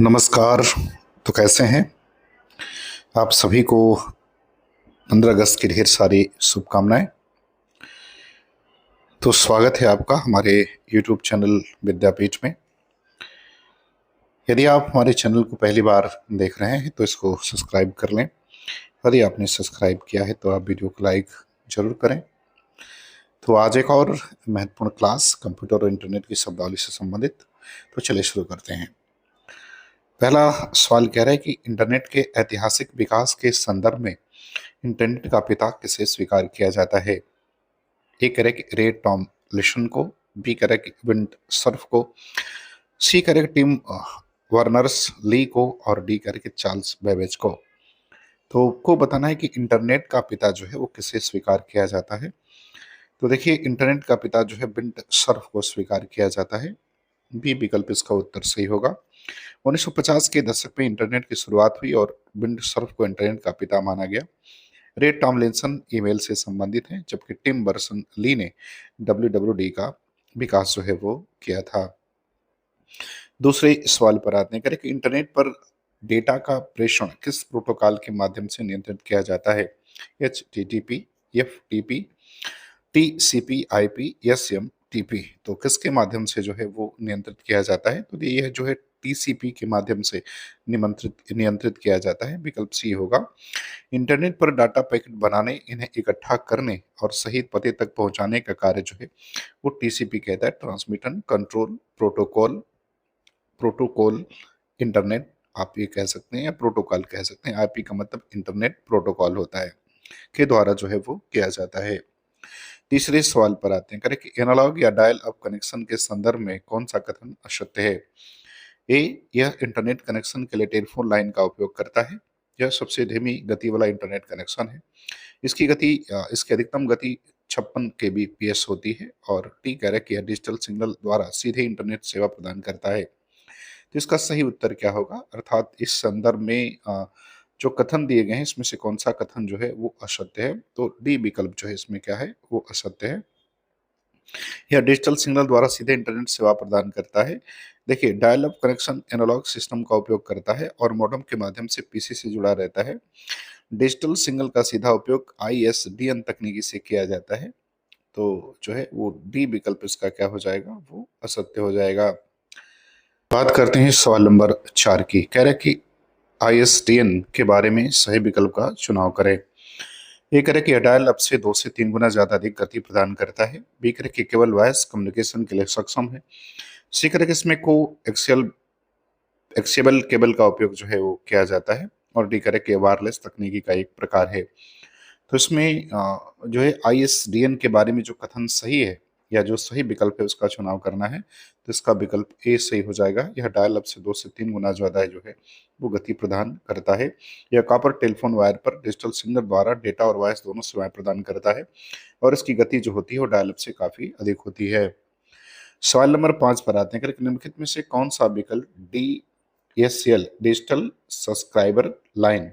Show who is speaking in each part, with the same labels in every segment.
Speaker 1: नमस्कार। तो कैसे हैं आप सभी को 15 अगस्त की ढेर सारी शुभकामनाएं। तो स्वागत है आपका हमारे YouTube चैनल विद्यापीठ में। यदि आप हमारे चैनल को पहली बार देख रहे हैं तो इसको सब्सक्राइब कर लें। यदि आपने सब्सक्राइब किया है तो आप वीडियो को लाइक जरूर करें। तो आज एक और महत्वपूर्ण क्लास कंप्यूटर और इंटरनेट की शब्दावली से संबंधित। तो चलिए शुरू करते हैं। पहला सवाल कह रहा है कि इंटरनेट के ऐतिहासिक विकास के संदर्भ में इंटरनेट का पिता किसे स्वीकार किया जाता है। ए करें कि रे टॉमलिंसन को, बी करें कि विंड सर्फ को, सी करें कि टिम वर्नर्स ली को, और डी करें कि चार्ल्स बेबेज को। तो को बताना है कि इंटरनेट का पिता जो है वो किसे स्वीकार किया जाता है। तो देखिए, इंटरनेट का पिता जो है विंड सर्फ को स्वीकार किया जाता है। बी विकल्प इसका उत्तर सही होगा। 1950 के दशक में इंटरनेट की शुरुआत हुई और विंड सर्फ को इंटरनेट का पिता माना गया। रे टॉमलिंसन ईमेल से संबंधित हैं, जबकि टिम बर्सन ली ने WWD का विकास जो है वो किया था। दूसरे सवाल पर आते हैं, करें कि इंटरनेट पर डेटा का प्रेषण किस प्रोटोकॉल के माध्यम से नियंत्रित किया जाता है। HTTP, FTP, TCP, IP, SMTP। तो किसके माध्यम से जो है वो नियंत्रित किया जाता है। तो ये जो है TCP के माध्यम से नियंत्रित किया जाता है। विकल्प सी होगा। इंटरनेट पर डाटा पैकेट बनाने, इन्हें इकट्ठा करने और सही पते तक पहुंचाने का कार्य जो है वो TCP कहता है, transmission control protocol. Protocol internet आप ये कह सकते हैं या प्रोटोकॉल कह सकते हैं। IP का मतलब इंटरनेट प्रोटोकॉल होता है, के द्वारा जो है वो किया जाता है। तीसरे सवाल पर आते हैं, करें कि एनालॉग या डायल अप कनेक्शन के संदर्भ में कौन सा कथन असत्य है। ए, यह इंटरनेट कनेक्शन के लिए टेलीफोन लाइन का उपयोग करता है। यह सबसे धीमी गति वाला इंटरनेट कनेक्शन है। इसकी अधिकतम गति 56 kbps होती है। और टी कह रहा है कि यह डिजिटल सिग्नल द्वारा सीधे इंटरनेट सेवा प्रदान करता है। तो इसका सही उत्तर क्या होगा, अर्थात इस संदर्भ में जो कथन दिए गए हैं इसमें से कौन सा कथन जो है वो असत्य है। तो डी विकल्प जो है इसमें क्या है वो असत्य है। यह डिजिटल सिग्नल द्वारा सीधे इंटरनेट सेवा प्रदान करता है। देखिए, dial up connection analogue system का उपयोग करता है और मॉडेम के माध्यम से PC से जुड़ा रहता है। डिजिटल सिग्नल का सीधा उपयोग ISDN तकनीकी से किया जाता है। तो जो है वो डी विकल्प इसका क्या हो जाएगा, वो असत्य हो जाएगा। बात करते हैं सवाल नंबर 4 की। कह रहे कि ISDN के बारे में सही विकल्प का चुनाव करें। ए करें कि डायल अब से 2 से 3 गुना ज्यादा अधिक गति प्रदान करता है। बी करें कि केवल वॉइस कम्युनिकेशन के लिए सक्षम है। सी करें कि इसमें को एक्सियल एक्सेबल केबल का उपयोग जो है वो किया जाता है। और डी करें कि वायरलेस तकनीकी का एक प्रकार है। तो इसमें जो है ISDN के बारे में जो कथन सही है या जो सही विकल्प है उसका चुनाव करना है। तो इसका विकल्प ए सही हो जाएगा। यह डायल अप से 2 से 3 गुना ज्यादा जो है वो गति प्रदान करता है। यह कॉपर टेलीफोन वायर पर डिजिटल सिग्नल द्वारा डेटा और वॉइस दोनों सेवाएं प्रदान करता है। और इसकी गति जो होती है वो डायल अप से काफी अधिक होती है। सवाल नंबर 5 पर आते हैं, कि निम्नलिखित में से कौन सा विकल्प DSL डिजिटल सब्सक्राइबर लाइन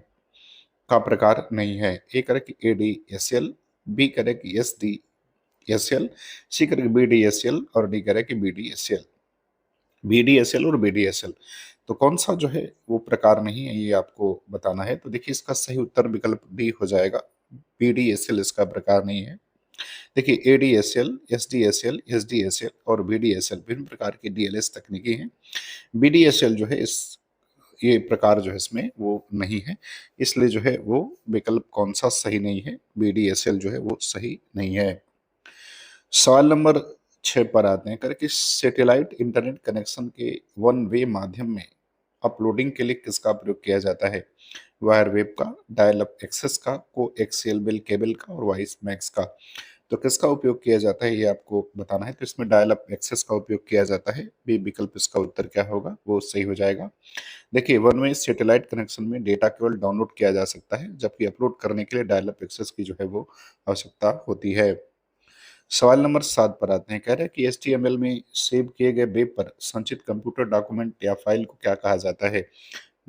Speaker 1: का प्रकार नहीं है। ए करें कि ADSL, बी करें कि SDSL, सी करें कि BDSL, और डी करें कि BDSL और BDSL। तो कौन सा जो है वो प्रकार नहीं है ये आपको बताना है। तो देखिए, इसका सही उत्तर विकल्प डी हो जाएगा। BDSL इसका प्रकार नहीं है। देखिए, ADSL, SDSL, SDSL और BDSL विभिन्न प्रकार की DLS तकनीकी हैं। BDSL जो है इस ये प्रकार जो है इसमें वो नहीं है। इसलिए जो है वो विकल्प कौन सा सही नहीं है, BDSL जो है वो सही नहीं है। सवाल नंबर 6 पर आते हैं, करके सैटेलाइट इंटरनेट कनेक्शन के वन वे माध्यम में अपलोडिंग के लिए किसका प्रयोग किया जाता है। वायर वेब का, डायल अप एक्सेस का, को एक्सियल बिल केबल का, और वॉइस मैक्स का। तो किसका उपयोग किया जाता है ये आपको बताना है। तो इसमें डायल अप एक्सेस का उपयोग किया जाता है। बी विकल्प इसका उत्तर क्या होगा, वो सही हो जाएगा। देखिए, वन वे सैटेलाइट कनेक्शन में डेटा केवल डाउनलोड किया जा सकता है, जबकि अपलोड करने के लिए डायल अप एक्सेस की जो है वो आवश्यकता होती है। सवाल नंबर 7 पर आते हैं, कह रहे हैं कि HTML में सेव किए गए वेब पर संचित कंप्यूटर डॉक्यूमेंट या फाइल को क्या कहा जाता है।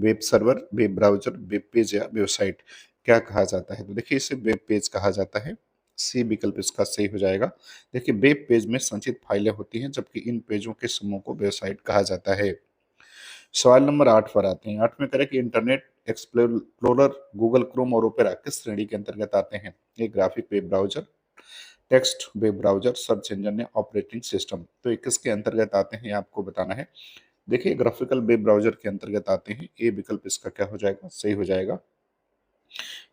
Speaker 1: Web server, web browser, web page या वेबसाइट क्या कहा जाता है। तो देखिए, इसे वेब पेज कहा जाता है। सी विकल्प इसका सही हो जाएगा। देखिए, वेब पेज में संचित फाइलें होती हैं, जबकि इन पेजों के समूह को वेबसाइट कहा जाता है। सवाल नंबर 8 पर आते हैं। 8 में करें कि इंटरनेट एक्सप्लोरर, गूगल क्रोम और ओपेरा किस श्रेणी के अंतर्गत आते हैं? ये graphic web browser, text web browser, search engine या ऑपरेटिंग सिस्टम। तो ये किसके अंतर्गत आते हैं, ये आपको बताना है। देखिए, ग्राफिकल वेब ब्राउज़र के अंतर्गत आते हैं। ए विकल्प इसका क्या हो जाएगा? सही हो जाएगा।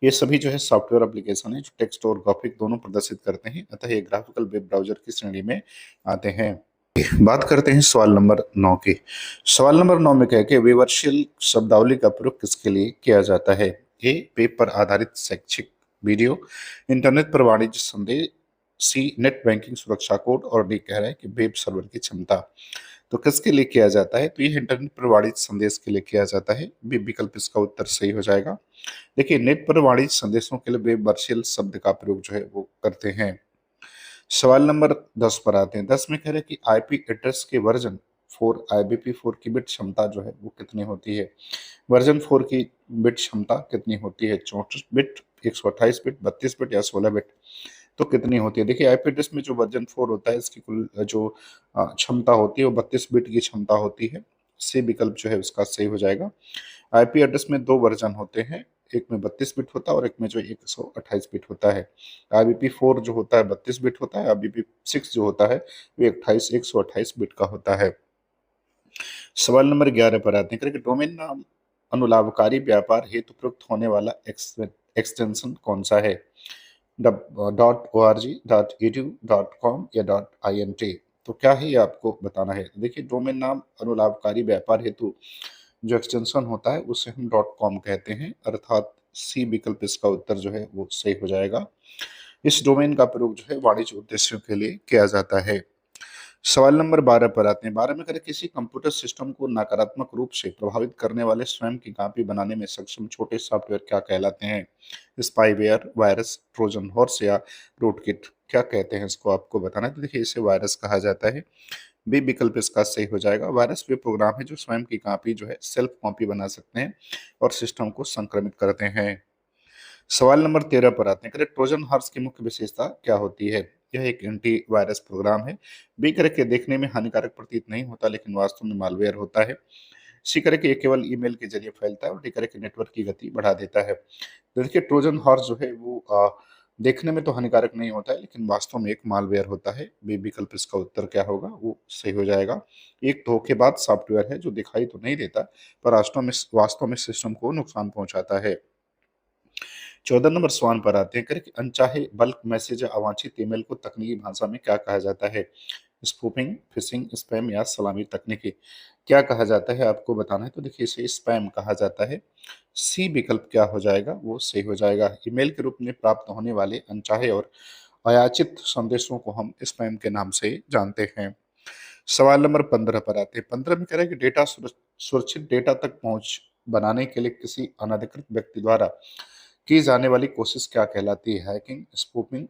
Speaker 1: ये सभी जो है सॉफ्टवेयर एप्लीकेशन है जो टेक्स्ट और ग्राफिक दोनों प्रदर्शित करते हैं, अतः ये ग्राफिकल वेब ब्राउज़र की श्रेणी में आते हैं। बात करते हैं सवाल नंबर 9 की। सवाल नंबर 9 में क्या है कि विवर्शियल शब्दावली का प्रयोग किसके लिए किया जाता है? ए वेब पर आधारित शैक्षिक वीडियो, इंटरनेट पर वाणिज्य संदेश, सी नेट बैंकिंग सुरक्षा कोड, और डी कह रहा है कि वेब सर्वर की क्षमता। तो किसके लिए किया जाता है? तो ये इंटरनेट पर वाणिज्य संदेश के लिए किया जाता है। बी विकल्प इसका उत्तर सही हो जाएगा। देखिए, नेट पर वाणिज्य संदेशों के लिए वेब वर्चुअल शब्द का प्रयोग जो है वो करते हैं। सवाल नंबर 10 पर आते हैं। 10 में कह रहे हैं कि आईपी एड्रेस के वर्जन 4 IPv4 की बिट क्षमता जो है वो कितनी होती है? वर्जन 4 की बिट क्षमता कितनी होती है? 34 बिट, 128 बिट, 32 बिट या 16 बिट? तो कितनी होती है? देखिए, आईपी एड्रेस में जो वर्जन 4 होता है इसकी कुल जो क्षमता होती है वो 32 बिट की क्षमता होती है। सी विकल्प जो है उसका सही हो जाएगा। आईपी एड्रेस में 2 वर्जन होते हैं, एक में 32 बिट होता है और एक में जो 128 बिट होता है। IPv4 जो होता है 32 बिट होता है, IPv6 जो होता है वो 128 बिट का होता है। सवाल नंबर 11 पर आते हैं। करें कि डोमेन नाम अनुलाभकारी व्यापार हेतु प्रयुक्त होने वाला एक्सटेंशन कौन सा है? .org, .edu, .com या .int? तो क्या है ये आपको बताना है। देखिए, डोमेन नाम अनुलाभकारी व्यापार हेतु जो एक्सटेंशन होता है उसे हम .com कहते हैं, अर्थात सी विकल्प इसका उत्तर जो है वो सही हो जाएगा। इस डोमेन का प्रयोग जो है वाणिज्य उद्देश्यों के लिए किया जाता है। सवाल नंबर 12 पर आते हैं। 12 में करें किसी कंप्यूटर सिस्टम को नकारात्मक रूप से प्रभावित करने वाले स्वयं की कॉपी बनाने में सक्षम छोटे सॉफ्टवेयर क्या कहलाते हैं? स्पाईवेयर, वायरस, ट्रोजन हॉर्स या रूटकिट? क्या कहते हैं इसको आपको बताना है। तो देखिए, इसे वायरस कहा जाता है। बी विकल्प इसका सही हो जाएगा। वायरस वे प्रोग्राम है जो स्वयं की कॉपी जो है सेल्फ कॉपी बना सकते हैं और सिस्टम को संक्रमित करते हैं। सवाल नंबर 13 पर आते हैं। करें ट्रोजन हॉर्स की मुख्य विशेषता क्या होती है? यह एक एंटी वायरस प्रोग्राम है। बी करें कि देखने में हानिकारक प्रतीत नहीं होता लेकिन वास्तव में मालवेयर होता है। सी करें कि ये केवल ईमेल के जरिए फैलता है और डी करें कि नेटवर्क की गति बढ़ा देता है। तो देखिए, ट्रोजन हॉर्स जो है वो देखने में तो हानिकारक नहीं होता है लेकिन वास्तव में एक मालवेयर होता है। बी विकल्प इसका उत्तर क्या होगा? वो सही हो जाएगा। एक धोखेबाज सॉफ्टवेयर है जो दिखाई तो नहीं देता पर वास्तव में सिस्टम को नुकसान पहुंचाता है। 14 नंबर सवाल पर आते हैं। करें कि अनचाहे बल्क मैसेज या अवांछित ईमेल को तकनीकी भाषा में क्या कहा जाता है? स्पूफिंग, फिशिंग, स्पैम या सलामी तकनीकी? क्या कहा जाता है आपको बताना है। तो देखिए, इसे स्पैम कहा जाता है। सी विकल्प क्या हो जाएगा? वो सही हो जाएगा। ईमेल के रूप में प्राप्त होने वाले अनचाहे और अयाचित संदेशों को हम स्पैम के नाम से जानते हैं। सवाल नंबर 15 पर आते हैं। 15 में कह रहा है कि सुरक्षित डेटा तक पहुंच बनाने के लिए किसी अनधिकृत व्यक्ति द्वारा की जाने वाली कोशिश क्या कहलाती है? हैकिंग, स्पूफिंग,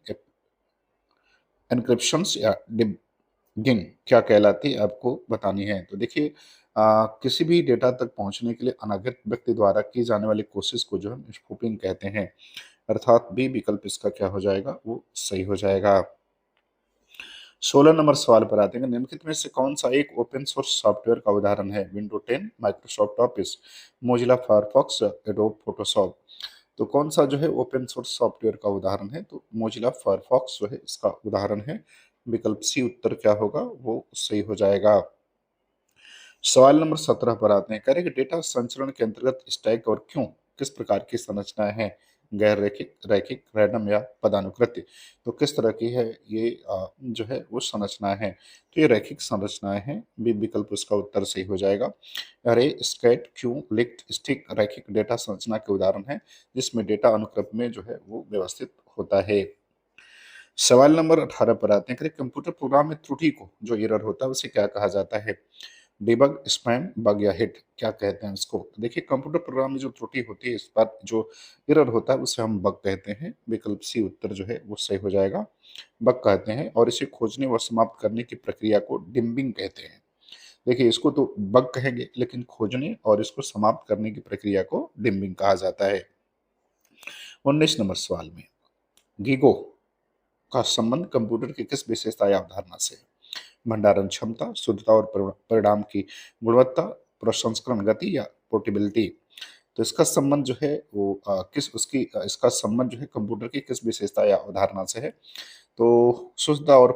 Speaker 1: एन्क्रिप्शंस या डिबगिंग? क्या कहलाती है आपको बतानी है। तो देखिए, किसी भी डेटा तक पहुंचने के लिए अनधिकृत व्यक्ति द्वारा की जाने वाली कोशिश को जो हम स्पूफिंग कहते हैं, अर्थात बी विकल्प इसका क्या हो जाएगा? वो सही हो जाएगा। 16 नंबर सवाल पर आते हैं। निम्नलिखित में से कौन सा एक ओपन सोर्स सॉफ्टवेयर का उदाहरण है? Window 10, Microsoft office, Mozilla Firefox, adobe Photoshop? तो कौन सा जो है ओपन सोर्स सॉफ्टवेयर का उदाहरण है? तो मोजिला फायरफॉक्स जो है इसका उदाहरण है। विकल्प सी उत्तर क्या होगा? वो सही हो जाएगा। सवाल नंबर 17 पर आते हैं। करें कि डेटा संचरण के अंतर्गत स्टैक और क्यों किस प्रकार की संरचनाएं हैं? गैर रैखिक, रैखिक, रैंडम या पदानुक्रमित? तो किस तरह की है ये जो है वो संरचनाएं हैं? तो ये रैखिक संरचनाएं हैं। बी विकल्प उसका उत्तर सही हो जाएगा। अरे, स्कैट, क्यू, लिस्ट, स्टिक रैखिक डेटा संरचना के उदाहरण हैं जिसमें डेटा अनुक्रम में जो है वो व्यवस्थित होता है। सवाल नंबर 18 पर आते हैं। करें कंप्यूटर प्रोग्राम में त्रुटि को जो एरर होता है उसे क्या कहा जाता है? डिबग, स्पैम, बग या हिट? क्या कहते हैं इसको? तो देखिए, कंप्यूटर प्रोग्राम में जो त्रुटि होती है, इस बात जो एरर होता है उसे हम बग कहते हैं। विकल्प सी उत्तर जो है वो सही हो जाएगा। बग कहते हैं और इसे खोजने व समाप्त करने की प्रक्रिया को डिम्बिंग कहते हैं। देखिए, इसको तो बग कहेंगे लेकिन खोजने और इसको समाप्त करने की प्रक्रिया को डिम्बिंग कहा जाता है। 19 नंबर सवाल में गीगो का संबंध कंप्यूटर की किस विशेषता या अवधारणा से है? भंडारण क्षमता, शुद्धता और परिणाम की गुणवत्ता, प्रसंस्करण गति या पोर्टेबिलिटी। तो इसका संबंध जो है वो इसका संबंध जो है कंप्यूटर की किस विशेषता या अवधारणा से है? तो शुद्धता और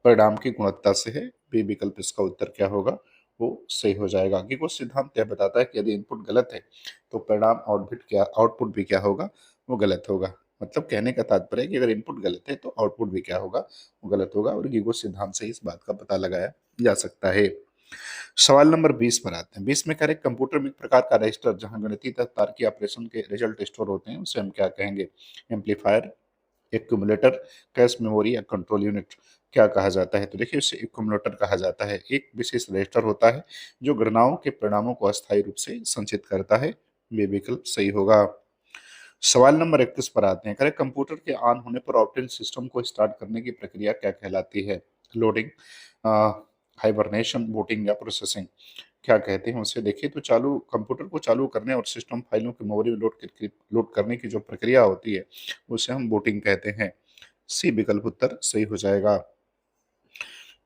Speaker 1: परिणाम की गुणवत्ता से है। बी विकल्प इसका उत्तर क्या होगा? वो सही हो जाएगा। आगे को सिद्धांत यह बताता है कि यदि इनपुट गलत है तो परिणाम आउटपुट भी क्या होगा? वो गलत होगा। मतलब कहने का तात्पर्य है कि अगर इनपुट गलत है तो आउटपुट भी क्या होगा? वो गलत होगा, और गीगो सिद्धांत से इस बात का पता लगाया जा सकता है। सवाल नंबर 20 पर आते हैं। 20 में कह रहे कंप्यूटर में एक प्रकार का रजिस्टर जहां गणितीय तथा तार्किक ऑपरेशन के रिजल्ट स्टोर होते हैं, उसे हम क्या कहेंगे? एम्पलीफायर, एक्यूमुलेटर, कैश मेमोरी या कंट्रोल यूनिट क्या कहा जाता है? तो देखिए इसे एक्यूमुलेटर कहा जाता है। एक विशेष रजिस्टर होता है जो गणनाओं के परिणामों को अस्थायी रूप से संचित करता है। ये विकल्प सही होगा। सवाल नंबर 31 पर आते हैं। करें कंप्यूटर के ऑन होने पर ऑपरेटिंग सिस्टम को स्टार्ट करने की प्रक्रिया क्या कहलाती है? लोडिंग, हाइबरनेशन, बूटिंग या प्रोसेसिंग क्या कहते हैं उसे? देखिए तो चालू कंप्यूटर को चालू करने और सिस्टम फाइलों की मेमोरी में लोड करने की जो प्रक्रिया होती है उसे हम बूटिंग कहते हैं। सी विकल्प उत्तर सही हो जाएगा।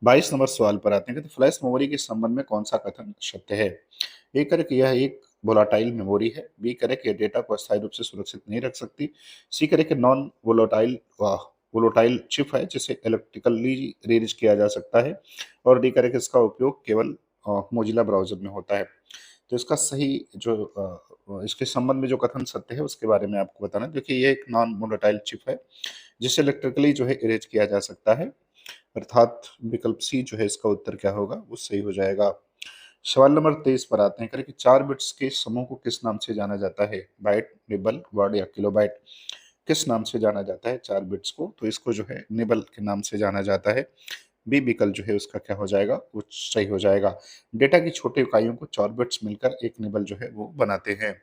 Speaker 1: 22 नंबर सवाल पर आते हैं कि तो फ्लैश मेमोरी के संबंध में कौन सा कथन सत्य है? ए करे कि यह एक वोलाटाइल मेमोरी है। बी करे कि यह डेटा को अस्थायी रूप से सुरक्षित नहीं रख सकती। सी करे कि नॉन वोलाटाइल चिप है जिसे इलेक्ट्रिकली रीड किया जा सकता है। और डी करे कि इसका उपयोग केवल मोजिला ब्राउजर में होता है। तो इसका सही जो इसके संबंध में जो कथन सत्य है उसके बारे में आपको बताना है। देखिए ये एक नॉन वोलाटाइल चिप है जिसे इलेक्ट्रिकली जो है इरेज किया जा सकता है, अर्थात विकल्प सी जो है इसका उत्तर क्या होगा? वो सही हो जाएगा। सवाल नंबर 23 पर आते हैं। करें कि 4 बिट्स के समूह को किस नाम से जाना जाता है? बाइट, निबल, वर्ड या किलोबाइट? किस नाम से जाना जाता है 4 बिट्स को? तो इसको जो है निबल के नाम से जाना जाता है। बी विकल्प जो है उसका क्या हो जाएगा? वो सही हो जाएगा। डेटा की छोटी इकाइयों को 4 बिट्स मिलकर एक निबल जो है वो बनाते हैं।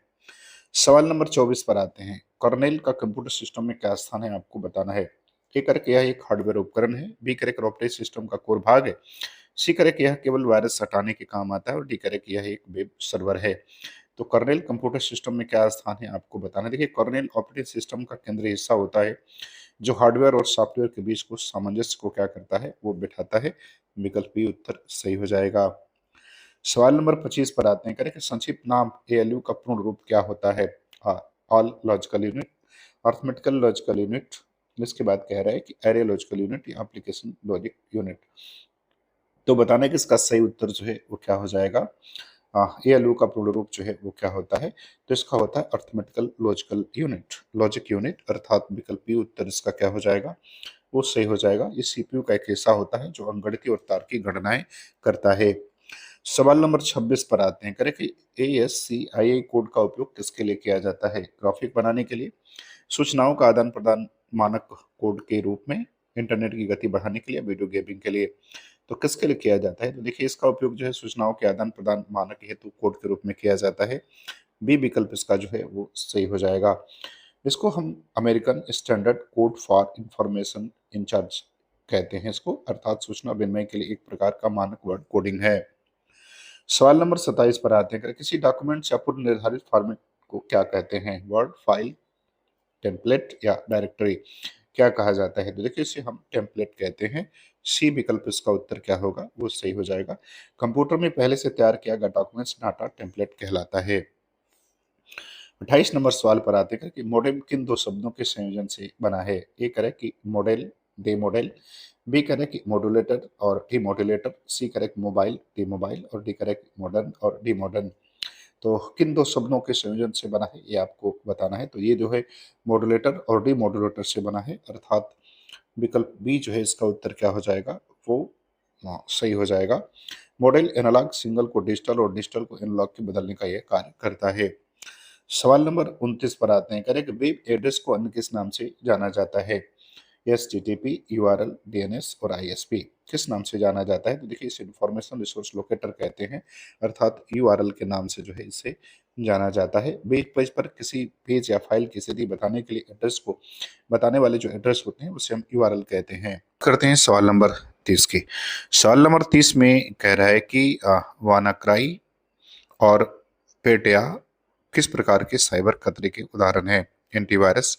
Speaker 1: सवाल नंबर 24 पर आते हैं। कर्नेल का कंप्यूटर सिस्टम में क्या स्थान है आपको बताना है। ए करके यह एक हार्डवेयर उपकरण है। बी करके ऑपरेटिंग सिस्टम का कोर भाग है। सी करे कि यह केवल वायरस हटाने के काम आता है। और डी करे कि यह एक वेब सर्वर है। तो कर्नेल कंप्यूटर सिस्टम में क्या स्थान है आपको बताना है। देखिए कर्नेल ऑपरेटिंग सिस्टम का केंद्रीय हिस्सा होता है जो हार्डवेयर और सॉफ्टवेयर के बीच को सामंजस्य को क्या करता है? वो बिठाता है। विकल्प बी उत्तर सही हो जाएगा। सवाल नंबर 25 पर आते हैं। करें कि संक्षिप्त नाम एएलयू का पूर्ण रूप क्या होता है? All logical unit, arithmetical logical unit, इसके बाद कह रहा है कि एरे लॉजिकल यूनिट या एप्लीकेशन लॉजिक यूनिट। तो बताना है कि इसका सही उत्तर जो है वो क्या हो जाएगा? एएलयू का पूर्ण रूप जो है वो क्या होता है? तो इसका होता है arithmetical logical unit, logic unit, अर्थात विकल्प बी उत्तर इसका क्या हो जाएगा? वो सही हो जाएगा। ये सीपीयू का एक हिस्सा होता है जो अंगगणितीय और तार्किक गणनाएं करता है। सवाल नंबर 26 पर आते हैं। करें कि ASCII कोड का उपयोग किसके लिए किया जाता है? ग्राफिक बनाने के लिए, सूचनाओं का आदान प्रदान मानक कोड के रूप में, इंटरनेट की गति बढ़ाने के लिए, वीडियो गेमिंग के लिए? तो किसके लिए किया जाता है? तो देखिए इसका उपयोग जो है सूचनाओं के आदान प्रदान मानक हेतु कोड के रूप में किया जाता है। बी विकल्प इसका जो है वो सही हो जाएगा। इसको हम American standard code for information interchange कहते हैं इसको, अर्थात सूचना विनिमय के लिए एक प्रकार का मानक वर्ड कोडिंग है। सवाल नंबर 27 पर आते हैं। किसी डॉक्यूमेंट या पूर्व निर्धारित फॉर्मेट को क्या कहते हैं? वर्ड, फाइल, टेम्पलेट या डायरेक्टरी क्या कहा जाता है? तो देखिए इसे हम टेम्पलेट कहते हैं। सी विकल्प इसका उत्तर क्या होगा? वो सही हो जाएगा। कंप्यूटर में पहले से तैयार किया गया डॉक्यूमेंट्स डाटा टेम्पलेट कहलाता है। 28 नंबर सवाल पर आते हैं कि मॉडेम किन दो शब्दों के संयोजन से बना है? ए करें कि मॉडेल, डे मॉडेल, बी करें कि मॉड्यूलेटर और डी मॉड्यूलेटर, सी करें कि मोबाइल, डी मोबाइल, और डी करें कि मॉडर्न और डी मॉडर्न। तो किन दो शब्दों के संयोजन से बना है ये आपको बताना है। तो ये जो है मॉड्यूलेटर और डी मॉड्यूलेटर से बना है, अर्थात विकल्प बी जो है इसका उत्तर क्या हो जाएगा? वो सही हो जाएगा। मॉडल एनालॉग सिग्नल को डिजिटल और डिजिटल को एनालॉग के बदलने का यह कार्य करता है। सवाल नंबर 29 पर आते हैं। करें कि वेब एड्रेस को अन्य किस नाम से जाना जाता है? HTTP, URL, DNS और ISP किस नाम से जाना जाता है? तो देखिए इसे इंफॉर्मेशन रिसोर्स लोकेटर कहते हैं, अर्थात URL के नाम से जो है इसे जाना जाता है। वेब पेज पर किसी पेज या फाइल की स्थिति बताने के लिए एड्रेस को बताने वाले जो एड्रेस होते हैं उसे हम URL कहते हैं। करते हैं सवाल नंबर 30 की। सवाल नंबर 30 में कह रहा है कि वानाक्राई और पेटिया किस प्रकार के साइबर खतरे के उदाहरण हैं? एंटीवायरस,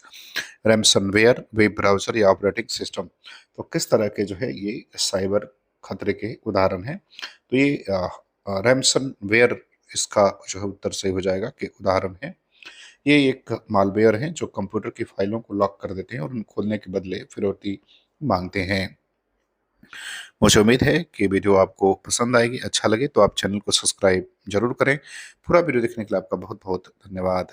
Speaker 1: रैमसनवेयर, वेब ब्राउजर या ऑपरेटिंग सिस्टम? तो किस तरह के जो है ये साइबर खतरे के उदाहरण हैं? तो ये रैमसनवेयर इसका जो है उत्तर सही हो जाएगा कि उदाहरण है। ये एक मालवेयर है जो कंप्यूटर की फाइलों को लॉक कर देते हैं और उन खोलने के बदले फिरौती मांगते हैं। मुझे उम्मीद है कि वीडियो आपको पसंद आएगी, अच्छा लगे तो आप चैनल को सब्सक्राइब जरूर करें। पूरा वीडियो देखने के लिए आपका बहुत बहुत धन्यवाद।